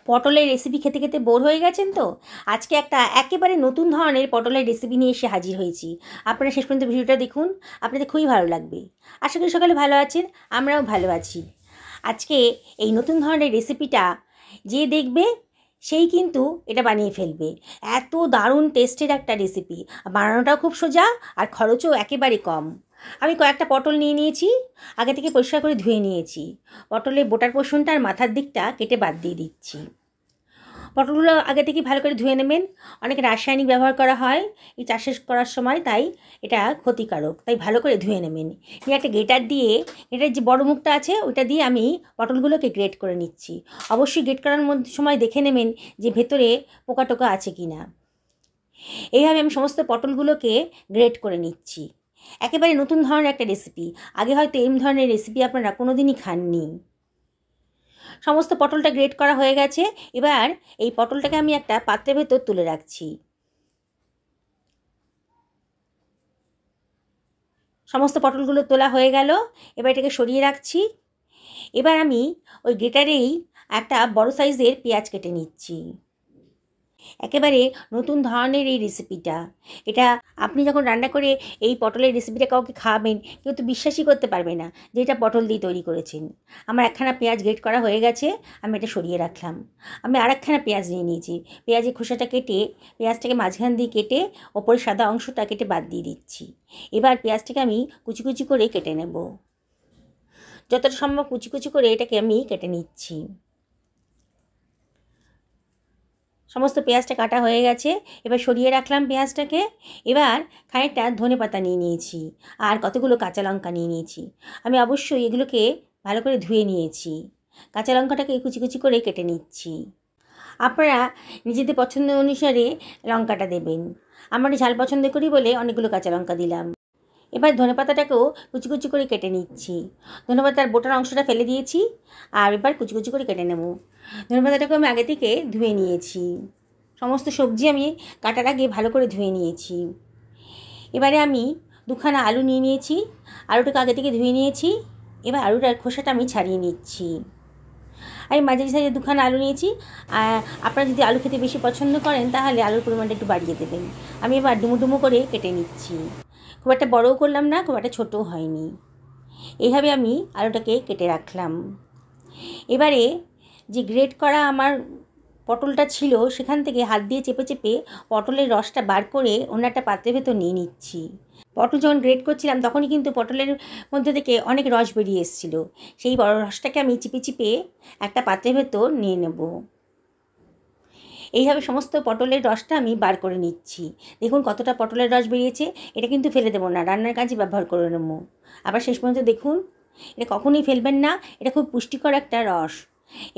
পটলের রেসিপি খেতে খেতে বোর হয়ে গেছেন তো? আজকে একটা একেবারে নতুন ধরনের পটলের রেসিপি নিয়ে এসে হাজির হয়েছি। আপনারা শেষ পর্যন্ত ভিডিওটা দেখুন, আপনাদের খুবই ভালো লাগবে। আশা করি সকালে ভালো আছেন, আমরাও ভালো আছি। আজকে এই নতুন ধরনের রেসিপিটা যে দেখবে সেই কিন্তু এটা বানিয়ে ফেলবে। এত দারুণ টেস্টের একটা রেসিপি, বানানোটাও খুব সোজা আর খরচও একেবারে কম। আমি কয়েকটা পটল নিয়ে নিয়েছি, আগে থেকে পরিষ্কার করে ধুয়ে নিয়েছি। পটলের বোটার পোর্শনটা আর মাথার দিকটা কেটে বাদ দিয়ে দিচ্ছি। পটলগুলো আগে থেকে ভালো করে ধুয়ে নেবেন। অনেক রাসায়নিক ব্যবহার করা হয় এই চাষ করার সময়, তাই এটা ক্ষতিকারক, তাই ভালো করে ধুয়ে নেবেন। নিয়ে একটা গ্রেটার দিয়ে, গ্রেটার যে বড় মুখটা আছে ওইটা দিয়ে আমি পটলগুলোকে গ্রেট করে নিচ্ছি। অবশ্যই গ্রেট করার সময় দেখে নেবেন যে ভেতরে পোকা টোকা আছে কি না। এইভাবে আমি সমস্ত পটলগুলোকে গ্রেট করে নিচ্ছি। একেবারে নতুন ধরনের একটা রেসিপি, আগে হয়তো এই ধরনের রেসিপি আপনারা কোনো দিনই খাননি। সমস্ত পটলটা গ্রেট করা হয়ে গেছে। এবার এই পটলটাকে আমি একটা পাত্রের ভেতর তুলে রাখছি। সমস্ত পটলগুলো তোলা হয়ে গেল, এবার এটাকে সরিয়ে রাখছি। এবার আমি ওই গ্রেটারেই একটা বড় সাইজের পেঁয়াজ কেটে নিচ্ছি। একেবারে নতুন ধরনের এই রেসিপিটা, এটা আপনি যখন রান্না করে এই পটলের রেসিপিটা কাউকে খাওয়াবেন, কেউ তো বিশ্বাসই করতে পারবে না যে এটা পটল দিয়ে তৈরি করেছেন। আমার একখানা পেঁয়াজ গ্রেট করা হয়ে গেছে, আমি এটা সরিয়ে রাখলাম। আমি আরেকখানা পেঁয়াজ নিয়ে নিয়েছি। পেঁয়াজের খোসাটা কেটে, পেঁয়াজটাকে মাঝখান দিয়ে কেটে ওপরের সাদা অংশটা কেটে বাদ দিয়ে দিচ্ছি। এবার পেঁয়াজটাকে আমি কুচি কুচি করে কেটে নেব। যতটা সম্ভব কুচি কুচি করে এটাকে আমি কেটে নিচ্ছি। সমস্ত পেঁয়াজটা কাটা হয়ে গেছে, এবার সরিয়ে রাখলাম পেঁয়াজটাকে। এবার খানিকটা ধনেপাতা নিয়ে নিয়েছি আর কতগুলো কাঁচা লঙ্কা নিয়ে নিয়েছি। আমি অবশ্যই এগুলোকে ভালো করে ধুয়ে নিয়েছি। কাঁচা লঙ্কাটাকে কুচি কুচি করে কেটে নিচ্ছি। আপনারা নিজেদের পছন্দ অনুসারে লঙ্কাটা দেবেন। আমরা ঝাল পছন্দ করি বলে অনেকগুলো কাঁচা লঙ্কা দিলাম। এবার ধনেপাতাটাকেও কুচি কুচি করে কেটে নিচ্ছি। ধনেপাতার বোটার অংশটা ফেলে দিয়েছি, আর এবার কুচি কুচি করে কেটে নেব। ধনেপাতাটাকে আমি আগে থেকে ধুয়ে নিয়েছি। সমস্ত সবজি আমি কাটার আগে ভালো করে ধুয়ে নিয়েছি। এবারে আমি দুখানা আলু নিয়ে নিয়েছি, আলুটাকে আগে থেকে ধুয়ে নিয়েছি। এবার আলুটার খোসাটা আমি ছাড়িয়ে নিচ্ছি। আমি মাঝারি সাইজের দুখানা আলু নিয়েছি। আপনারা যদি আলু খেতে বেশি পছন্দ করেন তাহলে আলুর পরিমাণটা একটু বাড়িয়ে দেবেন। আমি এবার ডুমো ডুমো করে কেটে নিচ্ছি। খুব একটা বড়ও করলাম না, খুব একটা ছোটও হয়নি। এইভাবে আমি আলুটাকে কেটে রাখলাম। এবারে যে গ্রেট করা আমার পটলটা ছিল সেখান থেকে হাত দিয়ে চেপে চেপে পটলের রসটা বার করে অন্য একটা পাত্রের ভেতর নিয়ে নিচ্ছি। পটল যখন গ্রেট করছিলাম তখনই কিন্তু পটলের মধ্যে থেকে অনেক রস বেরিয়ে এসেছিলো। সেই বড় রসটাকে আমি চিপে চিপে একটা পাত্রের ভেতর নিয়ে নেব। এইভাবে সমস্ত পটলের রসটা আমি বার করে নিচ্ছি। দেখুন কতটা পটলের রস বেরিয়েছে। এটা কিন্তু ফেলে দেবো না, রান্নার কাজে ব্যবহার করে নেব। আবার শেষ পর্যন্ত দেখুন, এটা কখনোই ফেলবেন না, এটা খুব পুষ্টিকর একটা রস।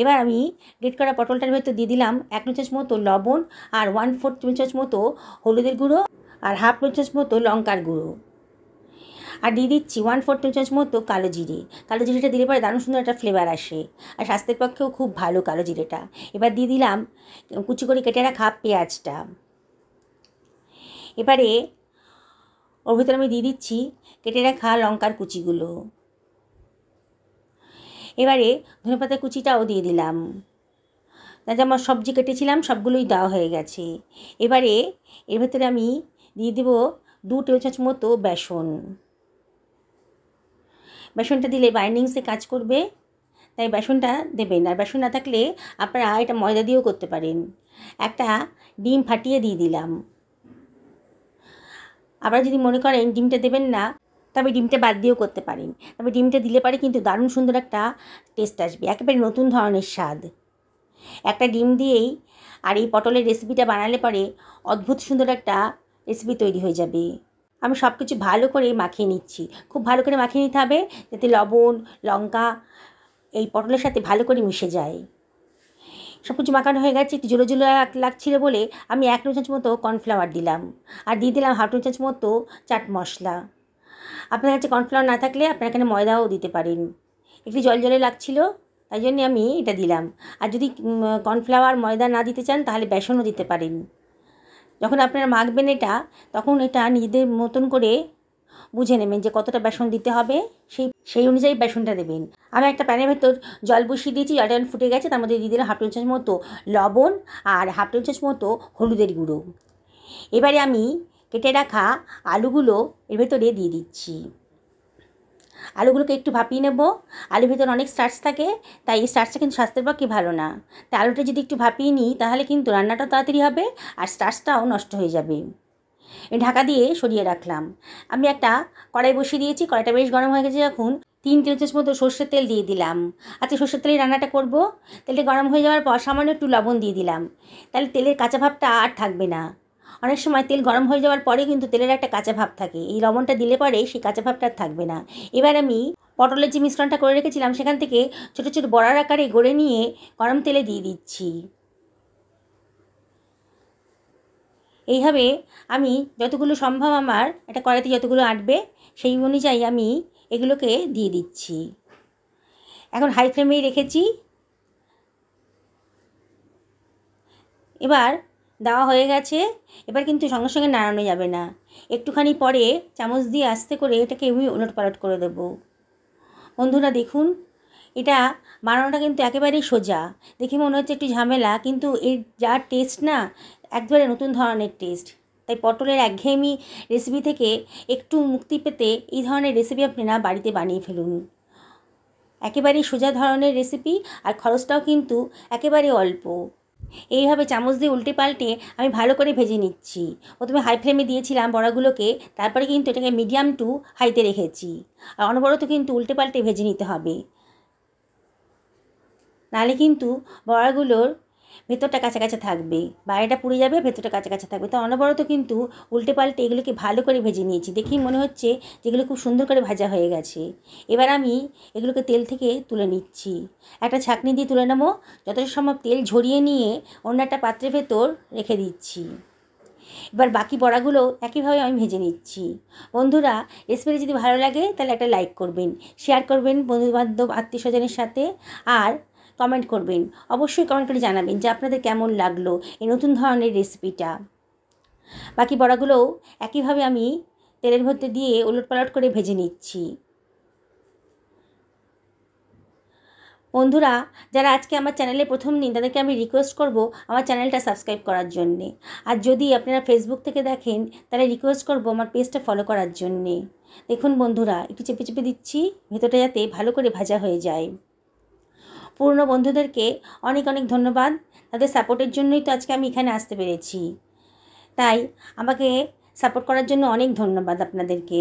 এবার আমি গ্রেট করা পটলটার ভেতর দিয়ে দিলাম 1 টেবিল চামচ মতো লবণ আর 1/4 টেবিল চামচ মতো হলুদের গুঁড়ো আর 1/2 টেবিল চামচ মতো লঙ্কার গুঁড়ো। আর দিয়ে দিচ্ছি 1/4 টেবিল চামচ মতো কালো জিরে। কালো জিরেটা দিলে পরে দারুণ সুন্দর একটা ফ্লেভার আসে, আর স্বাস্থ্যের পক্ষেও খুব ভালো কালো জিরেটা। এবার দিয়ে দিলাম কুচি করে কেটে রাখা পেঁয়াজটা। এবারে ওর ভিতরে আমি দিয়ে দিচ্ছি কেটে রাখা লঙ্কার কুচিগুলো। এবারে ধনেপাতা কুচিটাও দিয়ে দিলাম। তাতে আমার সবজি কেটেছিলাম সবগুলোই দেওয়া হয়ে গেছে। এবারে এর ভেতরে আমি দিয়ে দেব 2 টেবিল চামচ মতো বেসন। বেসনটা দিলে বাইন্ডিংসে কাজ করবে, তাই বেসনটা দেবেন। আর বেসন না থাকলে আপনারা এটা ময়দা দিয়েও করতে পারেন। একটা ডিম ফাটিয়ে দিয়ে দিলাম। আপনারা যদি মনে করেন ডিমটা দেবেন না, তবে ডিমটা বাদ দিয়েও করতে পারেন। তবে ডিমটা দিলে পারে কিন্তু দারুণ সুন্দর একটা টেস্ট আসবে, একেবারে নতুন ধরনের স্বাদ। একটা ডিম দিয়েই আর এই পটলের রেসিপিটা বানালে পরে অদ্ভুত সুন্দর একটা রেসিপি তৈরি হয়ে যাবে। আমি সব কিছু ভালো করে মাখিয়ে নিচ্ছি। খুব ভালো করে মাখিয়ে নিতে হবে যাতে লবণ লঙ্কা এই পটলের সাথে ভালো করে মিশে যায়। সব কিছু মাখানো হয়ে গেছে। একটু জলো জলো লাগছিল বলে আমি 1 টেবিল চামচ মতো কর্নফ্লাওয়ার দিলাম, আর দিয়ে দিলাম 1/2 টেবিল চামচ মতো চাট মশলা। আপনার কাছে কর্নফ্লাওয়ার না থাকলে আপনারা এখানে ময়দাও দিতে পারেন। একটু জল জলে লাগছিল তাই জন্যে আমি এটা দিলাম। আর যদি কর্নফ্লাওয়ার ময়দা না দিতে চান তাহলে বেসনও দিতে পারেন। যখন আপনারা মাখবেন তখন এটা নিজেদের মতন করে বুঝে নেবেন যে কতটা বেসন দিতে হবে, সেই সেই অনুযায়ী বেসনটা দেবেন। আমি একটা প্যানের ভেতর জল বসিয়ে দিয়েছি, জলটা যখন ফুটে গেছে তার মধ্যে দিয়ে দিলাম হাফ টেবিল চামচ মতো লবণ আর হাফ টেবিল চামচ মতো হলুদের গুঁড়ো। এবারে আমি কেটে রাখা আলুগুলো এর ভেতরে দিয়ে দিচ্ছি। আলুগুলোকে একটু ভাপিয়ে নেব। আলুর ভেতরে অনেক স্টার্চ থাকে, তাই এই স্টার্চটা কিন্তু স্বাস্থ্যের পক্ষে ভালো না। তাই আলুটা যদি একটু ভাপিয়ে নিই তাহলে কিন্তু রান্নাটাও তাড়াতাড়ি হবে আর স্টার্চটাও নষ্ট হয়ে যাবে। ঢাকা দিয়ে সরিয়ে রাখলাম। আমি একটা কড়াই বসিয়ে দিয়েছি। কড়াইটা বেশ গরম হয়ে গেছে যখন 3 টেবিল চামচ মতো সর্ষের তেল দিয়ে দিলাম। আচ্ছা, সর্ষের তেলে রান্নাটা করব। তেলটা গরম হয়ে যাওয়ার পর সামান্য একটু লবণ দিয়ে দিলাম। তাহলে তেলের কাঁচা ভাবটা আর থাকবে না। অনেক সময় তেল গরম হয়ে যাওয়ার পরে কিন্তু তেলের একটা কাঁচা ভাব থাকে, এই লবণটা দিলে পরে সেই কাঁচা ভাবটা আর থাকবে না। এবার আমি পটলের যে মিশ্রণটা করে রেখেছিলাম সেখান থেকে ছোটো ছোটো বড়ার আকারে গড়ে নিয়ে গরম তেলে দিয়ে দিচ্ছি। এইভাবে আমি যতগুলো সম্ভব আমার একটা কড়াইতে যতগুলো আটবে সেই অনুযায়ী আমি এগুলোকে দিয়ে দিচ্ছি। এখন হাই ফ্লেমেই রেখেছি। এবার দেওয়া হয়ে গেছে। এবার কিন্তু সঙ্গে সঙ্গে নাড়ানো যাবে না, একটুখানি পরে চামচ দিয়ে আস্তে করে এটাকে আমি ওলটপালট করে দেব। বন্ধুরা দেখুন, এটা বানানোটা কিন্তু একেবারেই সোজা। দেখে মনে হচ্ছে একটু ঝামেলা, কিন্তু এর যা টেস্ট না, একবারে নতুন ধরনের টেস্ট। তাই পটলের একঘেয়েমি রেসিপি থেকে একটু মুক্তি পেতে এই ধরনের রেসিপি আপনারা বাড়িতে বানিয়ে ফেলুন। একেবারেই সোজা ধরনের রেসিপি আর খরচটাও কিন্তু একেবারে অল্প। এইভাবে চামচ দিয়ে উল্টে পাল্টে আমি ভালো করে ভেজে নিচ্ছি। প্রথমে হাই ফ্লেমে দিয়েছিলাম বড়াগুলোকে, তারপরে কিন্তু এটাকে মিডিয়াম টু হাইতে রেখেছি। আর অনবরত কিন্তু উল্টে পাল্টে ভেজে নিতে হবে, নাহলে কিন্তু বড়াগুলোর ভেতরটা কাঁচা কাঁচা থাকবে, বাইরেটা পুড়ে যাবে, ভেতরটা কাঁচা কাঁচা থাকবে। তো অনবরত কিন্তু উল্টে পাল্টে এগুলোকে ভালো করে ভেজে নিয়েছি। দেখেই মনে হচ্ছে যেগুলো খুব সুন্দর করে ভাজা হয়ে গেছে। এবার আমি এগুলোকে তেল থেকে তুলে নিচ্ছি। একটা ছাঁকনি দিয়ে তুলে নেবো। যতটা সম্ভব তেল ঝরিয়ে নিয়ে অন্য একটা পাত্রের ভেতর রেখে দিচ্ছি। এবার বাকি বড়াগুলো একইভাবে আমি ভেজে নিচ্ছি। বন্ধুরা, রেসিপিটি যদি ভালো লাগে তাহলে একটা লাইক করবেন, শেয়ার করবেন বন্ধুবান্ধব আত্মীয় স্বজনের সাথে, আর কমেন্ট করবেন। অবশ্যই কমেন্ট করে জানাবেন যে আপনাদের কেমন লাগলো এই নতুন ধরনের রেসিপিটা। বাকি বড়াগুলোও একইভাবে আমি তেলের মধ্যে দিয়ে ওলটপালট করে ভেজে নিচ্ছি। বন্ধুরা, যারা আজকে আমার চ্যানেলে প্রথম দিন তাদেরকে আমি রিকোয়েস্ট করব আমার চ্যানেলটা সাবস্ক্রাইব করার জন্যে। আর যদি আপনারা ফেসবুক থেকে দেখেন তাহলে রিকোয়েস্ট করব আমার পেজটা ফলো করার জন্যে। দেখুন বন্ধুরা, একটু চেপে চেপে দিচ্ছি ভেতরটা যাতে ভালো করে ভাজা হয়ে যায়। পুরনো বন্ধুদেরকে অনেক অনেক ধন্যবাদ। তাদের সাপোর্টের জন্যই তো আজকে আমি এখানে আসতে পেরেছি। তাই আমাকে সাপোর্ট করার জন্য অনেক ধন্যবাদ আপনাদেরকে।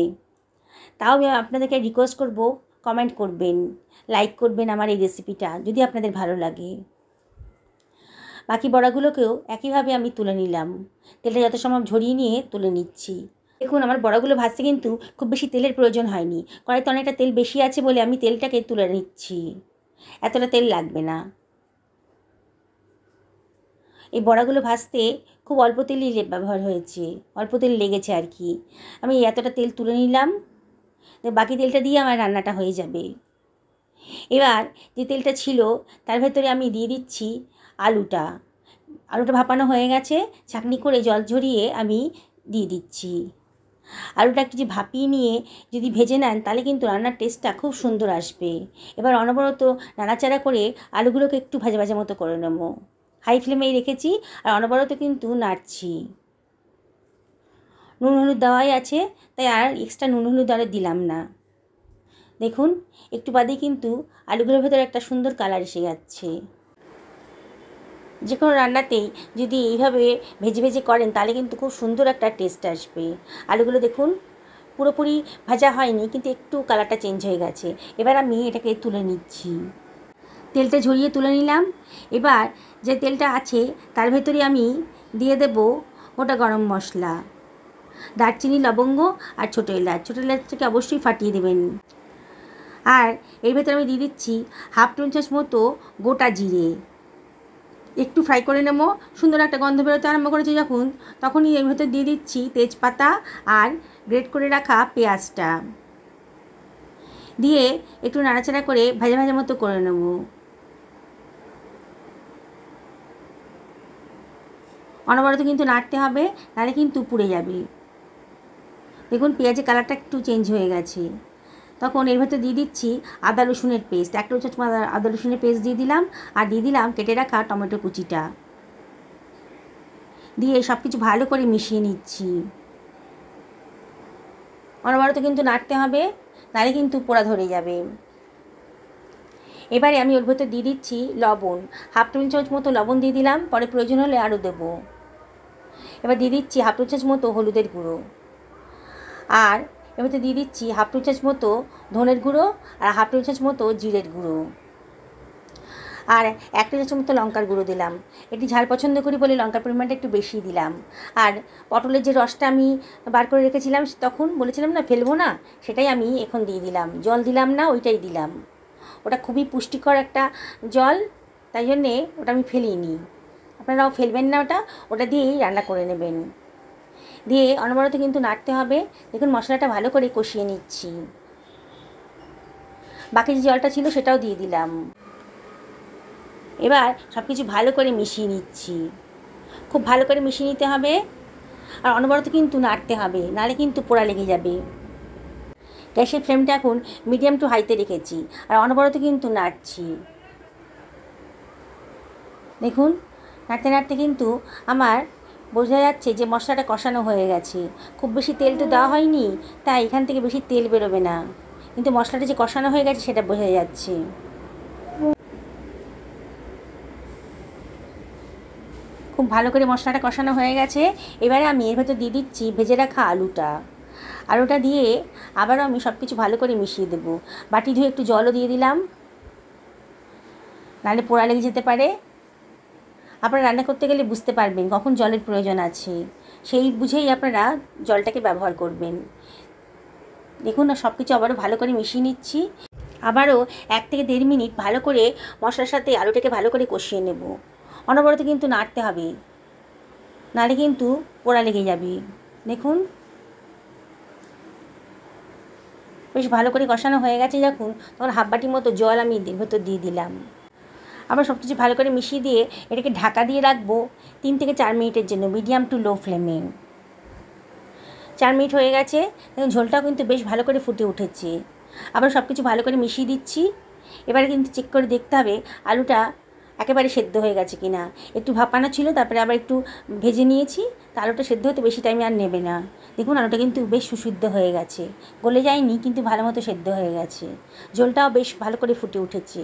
তাও আমি আপনাদেরকে রিকোয়েস্ট করব, কমেন্ট করবেন, লাইক করবেন আমার এই রেসিপিটা যদি আপনাদের ভালো লাগে। বাকি বড়াগুলোকেও একইভাবে আমি তুলে নিলাম। তেলটা যত সম্ভব ঝরিয়ে নিয়ে তুলে নিচ্ছি। দেখুন, আমার বড়াগুলো ভাজতে কিন্তু খুব বেশি তেলের প্রয়োজন হয়নি। কড়াইতে অনেকটা তেল বেশি আছে বলে আমি তেলটাকে তুলে নিচ্ছি, এতটা তেল লাগবে না। এই বড়াগুলো ভাজতে খুব অল্প তেলই ব্যবহার হয়েছে, অল্প তেল লেগেছে আর কি। আমি এতটা তেল তুলে নিলাম, বাকি তেলটা দিয়ে আমার রান্নাটা হয়ে যাবে। এবার যে তেলটা ছিল তার ভেতরে আমি দিয়ে দিচ্ছি আলুটা। আলুটা ভাপানো হয়ে গেছে, ছাঁকনি করে জল ঝরিয়ে আমি দিয়ে দিচ্ছি। আলুটা একটু যে ভাপিয়ে নিয়ে যদি ভেজে নেন তাহলে কিন্তু রান্নার টেস্টটা খুব সুন্দর আসবে। এবার অনবরত নাড়াচাড়া করে আলুগুলোকে একটু ভাজা ভাজা মতো করে নেব। হাই ফ্লেমেই রেখেছি আর অনবরত কিন্তু নাড়ছি। নুন হলুদ দেওয়াই আছে, তাই আর এক্সট্রা নুন হলুদ আর দিলাম না। দেখুন, একটু বাদেই কিন্তু আলুগুলোর ভেতরে একটা সুন্দর কালার এসে যাচ্ছে। যে কোনো রান্নাতেই যদি এইভাবে ভেজে ভেজে করেন তাহলে কিন্তু খুব সুন্দর একটা টেস্ট আসবে। আলুগুলো দেখুন পুরোপুরি ভাজা হয়নি, কিন্তু একটু কালারটা চেঞ্জ হয়ে গেছে। এবার আমি এটাকে তুলে নিচ্ছি। তেলটা ঝরিয়ে তুলে নিলাম। এবার যে তেলটা আছে তার ভেতরে আমি দিয়ে দেব গোটা গরম মশলা, দারচিনি, লবঙ্গ আর ছোটো এলাচ। ছোটো এলাচটাকে অবশ্যই ফাটিয়ে দেবেন। আর এর ভেতরে আমি দিয়ে দিচ্ছি হাফ টেবিল চামচ মতো গোটা জিরে। একটু ফ্রাই করে নেব। সুন্দর একটা গন্ধ বেরোতে আরম্ভ করেছে যখন, তখনই এর ভেতর দিয়ে দিচ্ছি তেজপাতা আর গ্রেট করে রাখা পেঁয়াজটা দিয়ে একটু নাড়াচাড়া করে ভাজা ভাজা মতো করে নেব। অনবরত কিন্তু নাড়তে হবে, নাহলে কিন্তু পুড়ে যাবে। দেখুন পেঁয়াজের কালারটা একটু চেঞ্জ হয়ে গেছে। তখন এর ভেতর দিয়ে দিচ্ছি আদা রসুনের পেস্ট, 1 টেবিল চামচ আদা রসুনের পেস্ট দিয়ে দিলাম, আর দিয়ে দিলাম কেটে রাখা টমেটো কুচিটা, দিয়ে সব কিছু ভালো করে মিশিয়ে নিচ্ছি। অনবরত কিন্তু নাড়তে হবে, নাহলে কিন্তু পোড়া ধরে যাবে। এবারে আমি ওর ভেতর দিয়ে দিচ্ছি লবণ, 1/2 টেবিল চামচ মতো লবণ দিয়ে দিলাম, পরে প্রয়োজন হলে আরও দেবো। এবার দিয়ে দিচ্ছি 1/2 টেবিল চামচ মতো হলুদের গুঁড়ো, আর এর ভেতর দিয়ে দিচ্ছি 1/2 টেবিল চামচ মতো ধনের গুঁড়ো, আর 1/2 টেবিল চামচ মতো জিরের গুঁড়ো, আর 1 টেবিল চামচ মতো লঙ্কার গুঁড়ো দিলাম। এটি ঝাল পছন্দ করি বলে লঙ্কার পরিমাণটা একটু বেশি দিলাম। আর পটলের যে রসটা আমি বার করে রেখেছিলাম, তখন বলেছিলাম না ফেলবো না, সেটাই আমি এখন দিয়ে দিলাম। জল দিলাম না, ওইটাই দিলাম। ওটা খুবই পুষ্টিকর একটা জল, তাই জন্যে ওটা আমি ফেলিনি। আপনারাও ফেলবেন না, ওটা দিয়েই রান্না করে নেবেন। দিয়ে অনবরত কিন্তু নাড়তে হবে। দেখুন মশলাটা ভালো করে কষিয়ে নিচ্ছি। বাকি যে জলটা ছিল সেটাও দিয়ে দিলাম। এবার সব কিছু ভালো করে মিশিয়ে নিচ্ছি। খুব ভালো করে মিশিয়ে নিতে হবে, আর অনবরত কিন্তু নাড়তে হবে, নাহলে কিন্তু পোড়া লেগে যাবে। গ্যাসের ফ্লেমটা এখন মিডিয়াম টু হাইতে রেখেছি, আর অনবরত কিন্তু নাড়ছি। দেখুন নাড়তে নাড়তে কিন্তু আমার বোঝা যাচ্ছে যে মশলাটা কষানো হয়ে গেছে। খুব বেশি তেল তো দেওয়া হয়নি, তাই এখান থেকে বেশি তেল বেরোবে না, কিন্তু মশলাটা যে কষানো হয়ে গেছে সেটা বোঝা যাচ্ছে। খুব ভালো করে মশলাটা কষানো হয়ে গেছে। এবারে আমি এর ভেতর দিয়ে দিচ্ছি ভেজে রাখা আলুটা দিয়ে আবারও আমি সব কিছু ভালো করে মিশিয়ে দেবো। বাটি ধুয়ে একটু জলও দিয়ে দিলাম, নাহলে পোড়া লেগে যেতে পারে। আপনারা রান্না করতে গেলে বুঝতে পারবেন কখন জলের প্রয়োজন আছে, সেই বুঝেই আপনারা জলটাকে ব্যবহার করবেন। দেখুন না, সব কিছু আবারও ভালো করে মিশিয়ে নিচ্ছি। আবারও 1 থেকে 1.5 মিনিট ভালো করে মশলার সাথে আলুটাকে ভালো করে কষিয়ে নেব। অনবরত কিন্তু নাড়তে হবে, নাহলে কিন্তু পোড়া লেগে যাবে। দেখুন বেশ ভালো করে কষানো হয়ে গেছে যখন, তখন 1/2 বাটি মতো জল আমি এর ভেতর দিয়ে দিলাম। আবার সব কিছু ভালো করে মিশিয়ে দিয়ে এটাকে ঢাকা দিয়ে রাখবো 3 থেকে 4 মিনিটের জন্য, মিডিয়াম টু লো ফ্লেমে। 4 মিনিট হয়ে গেছে, দেখুন ঝোলটাও কিন্তু বেশ ভালো করে ফুটে উঠেছে। আবার সব কিছু ভালো করে মিশিয়ে দিচ্ছি। এবারে কিন্তু চেক করে দেখতে হবে আলুটা একেবারে সেদ্ধ হয়ে গেছে কি না। একটু ভাপানো ছিল, তারপরে আবার একটু ভেজে নিয়েছি, তা আলুটা সেদ্ধ হতে বেশি টাইম আর নেবে না। দেখুন আলুটা কিন্তু বেশ সুসিদ্ধ হয়ে গেছে, গলে যায়নি, কিন্তু ভালো মতো সেদ্ধ হয়ে গেছে। ঝোলটাও বেশ ভালো করে ফুটে উঠেছে।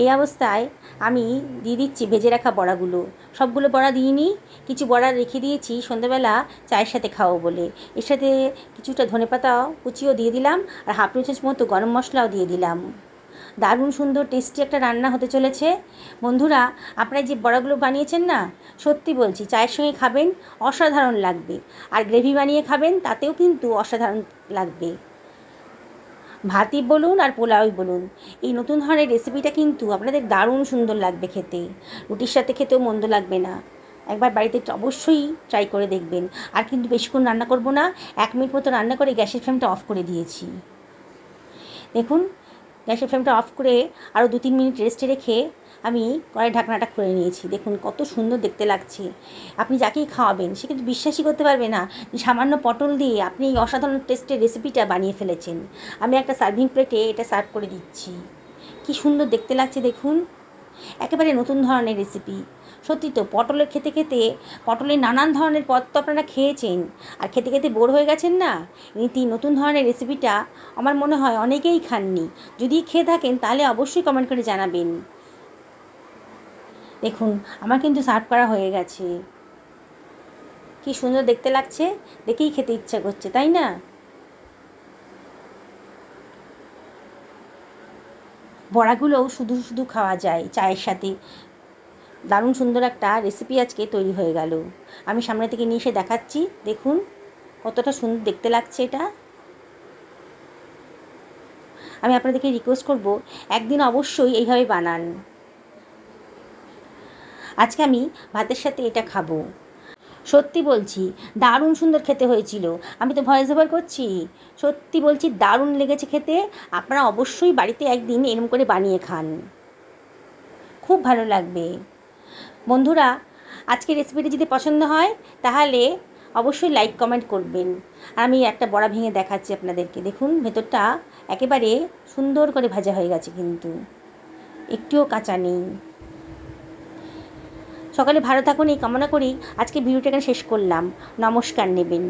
এই অবস্থায় আমি দিয়ে দিচ্ছি ভেজে রাখা বড়াগুলো। সবগুলো বড়া দিইনি, কিছু বড়া রেখে দিয়েছি সন্ধ্যাবেলা চায়ের সাথে খাবো বলে। এর সাথে কিছুটা ধনেপাতা কুচিও দিয়ে দিলাম, আর 1/2 টেবিল চামচ মতো গরম মশলাও দিয়ে দিলাম। দারুণ সুন্দর টেস্টি একটা রান্না হতে চলেছে। বন্ধুরা, আপনারা যে বড়াগুলো বানিয়েছেন না, সত্যি বলছি চায়ের সঙ্গে খাবেন অসাধারণ লাগবে, আর গ্রেভি বানিয়ে খাবেন তাতেও কিন্তু অসাধারণ লাগবে। ভাতই বলুন আর পোলাওই বলুন, এই নতুন ধরনের রেসিপিটা কিন্তু আপনাদের দারুণ সুন্দর লাগবে খেতে। রুটির সাথে খেতেও মন্দ লাগবে না। একবার বাড়িতে অবশ্যই ট্রাই করে দেখবেন। আর কিন্তু বেশিক্ষণ রান্না করব না, 1 মিনিট মতো রান্না করে গ্যাসের ফ্লেমটা অফ করে দিয়েছি। দেখুন গ্যাসের ফ্লেমটা অফ করে আরও 2-3 মিনিট রেস্টে রেখে আমি কড়াইয়ের ঢাকনাটা খুলে নিয়েছি। দেখুন কত সুন্দর দেখতে লাগছে। আপনি যাকেই খাওয়াবেন সে কিন্তু বিশ্বাসই করতে পারবে না যে সামান্য পটল দিয়ে আপনি এই অসাধারণ টেস্টের রেসিপিটা বানিয়ে ফেলেছেন। আমি একটা সার্ভিং প্লেটে এটা সার্ভ করে দিচ্ছি। কি সুন্দর দেখতে লাগছে দেখুন, একেবারে নতুন ধরনের রেসিপি। সত্যি তো পটলের খেতে খেতে পটলের নানান ধরনের পদ তো আপনারা খেয়েছেন, আর খেতে খেতে বোর হয়ে গেছেন না। এই নতুন ধরনের রেসিপিটা আমার মনে হয় অনেকেই খাননি। যদি খেয়ে থাকেন তাহলে অবশ্যই কমেন্ট করে জানাবেন। দেখুন আমার কিন্তু সার্ভ করা হয়ে গেছে। কি সুন্দর দেখতে লাগছে, দেখেই খেতে ইচ্ছা করছে, তাই না? বড়াগুলোও শুধু শুধু খাওয়া যায় চায়ের সাথে। দারুণ সুন্দর একটা রেসিপি আজকে তৈরি হয়ে গেল। আমি সামনে থেকে নিয়ে এসে দেখাচ্ছি। দেখুন কতটা সুন্দর দেখতে লাগছে এটা। আমি আপনাদেরকে রিকোয়েস্ট করব একদিন অবশ্যই এইভাবে বানান। আজকে আমি ভাতের সাথে এটা খাবো। সত্যি বলছি দারুণ সুন্দর খেতে হয়েছিল। আমি তো ভয়েস ওভার করছি, সত্যি বলছি দারুণ লেগেছে খেতে। আপনারা অবশ্যই বাড়িতে একদিন এরকম করে বানিয়ে খান, খুব ভালো লাগবে। বন্ধুরা, আজকের রেসিপিটি যদি পছন্দ হয় তাহলে অবশ্যই লাইক কমেন্ট করবেন। আর আমি একটা বড়া ভেঙে দেখাচ্ছি আপনাদেরকে। দেখুন ভেতরটা একেবারে সুন্দর করে ভাজা হয়ে গেছে, কিন্তু একটুও কাঁচা নেই। সকালে ভালো থাকুন এই কামনা করেই আজকে ভিডিওটা এখানে শেষ করলাম। নমস্কার নেবেন।